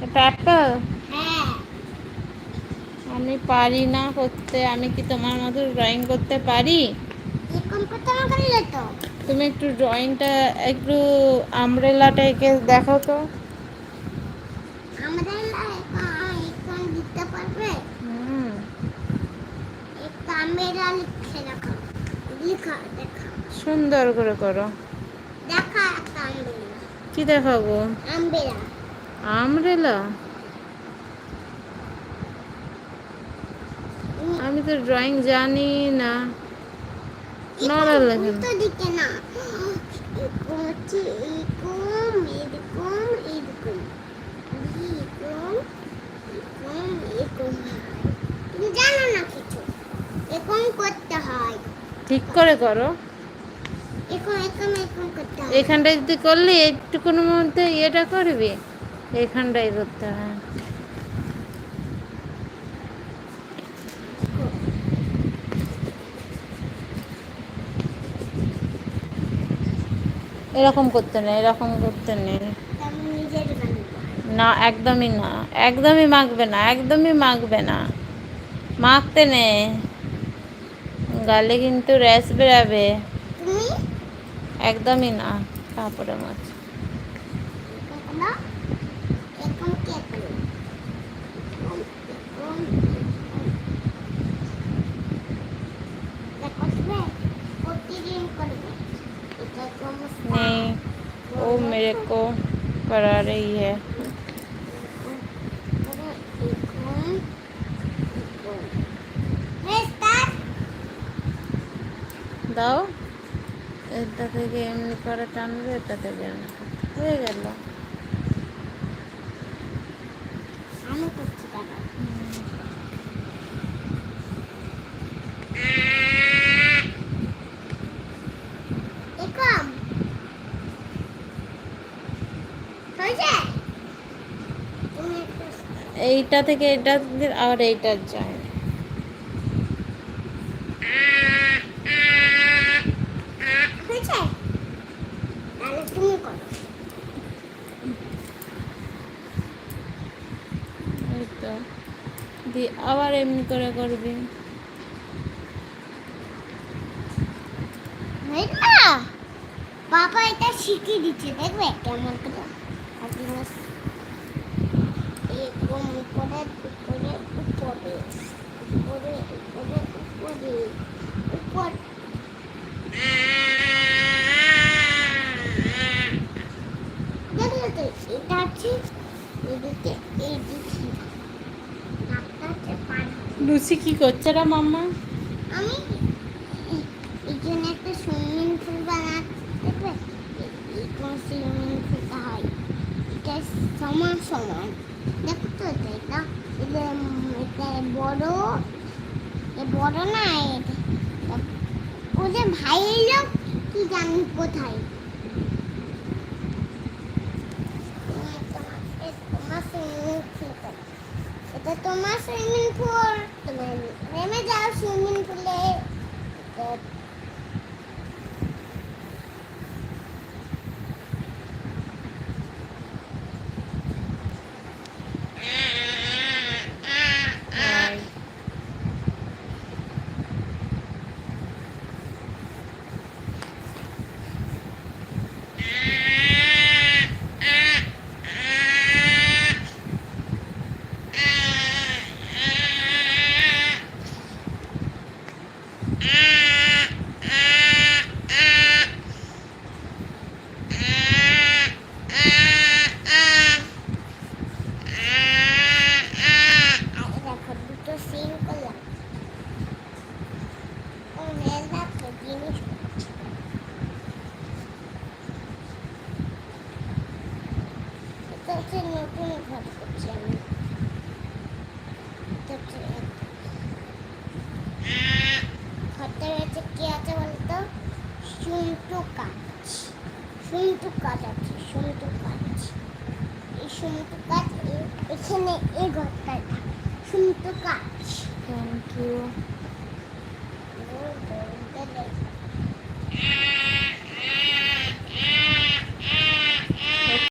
এটা অ্যাপেল? হ্যাঁ। আমি পারি না করতে। আমি কি তোমার মতো ড্রয়িং করতে পারি? এরকম করতে আমাকে দিলে তো। তুমি একটু ড্রয়িংটা একটু আমব্রেলাটা এঁকে দেখো তো। আমাদের এখন দিতে পারবে? হুম, একটা মেয়েরা লিখে রাখো। লিখা দেখা। সুন্দর করে করো। দেখা একটা আম্বেলা। কি দেখাবো? আম্বেলা। আমব্রেলা? আমি তো ড্রয়িং জানি না। নড়াল লেখেন। উল্টো দিকে না, এরকম হচ্ছে, এরকম এরকম এরকম এরকম এরকম এরকম। তুমি জানো না কিছু, এরকম করতে হয়। ঠিক করে করো। এরকম এরকম এরকম করতে হয়। এখানটায় যদি করলে একটুকুনের মধ্যে ইয়েটা করবি, এখানটাই করতে হয়। এরকম করতে নেই, এরকম করতে নেই। তেমন নিজের বানাবো। না, একদমই না, একদমই মাখবে না, একদমই মাখবে না, মাখতে নেই, গালে কিন্তু র্যাশ বেরাবে। তুমি একদমই না, কাপড়ে মাছ। এরকম করো, এরকম কে করো, এরকম এরকম এরকম। এটা করবে, প্রতিদিন করবে। এটা কমস্তা नहीं, वो করবে मेरे তো। को करा रही है। এরকম করে এরকম এরকম। স্টার্ট। দাও, এটা থেকে এমনি করে টানবে, এটা থেকে এমনি করে। হয়ে গেল। আমি করছি দাদা। এরকম হয়েছে। তুমি একটু এইটা থেকে এটা আর এইটার যায়। হয়েছে, তাহলে তুমি করো। এই তো দিয়ে আবার এমনি করে করবি। না, বাবা এটা শিখিয়ে দিচ্ছে, দেখবে কেমন করে। এরকম উপরে উপরে উপরে উপরে উপরে উপরে উপর। দেখলে তো, এটা আছে এদিকে, এইদিকে নাকটা আছে পানি। লুচি কি করছে রে মাম্মা? আমি এই জন্য একটা সুইমিং পুল বানাচ্ছি, দেখবে এরকম সুইমিং পুলটা হয়। এটা সমান সমান, দেখো তো এটা, এটা এটা বড়, এ বড় না, ওদের ভাই লোক কি জানি কোথায়। তোমার সুইমিং পুল, এটা তোমার সুইমিং পুল, তুমি নেমে যাও সুইমিং পুলে। আর দেখো দুটো সিন করলাম, দেখো জিনিস। এটা হচ্ছে নতুন ঘর করছি আমি। এটা হচ্ছে ঘরটার হচ্ছে কি আছে বলতো, সুন্টু কাজ, সুন্টু কাজ আছে, সুন্টু কাজ। এই সুন্টু কাজ এখানে, এই ঘরটায় সুন্টু কাজ। Thank you.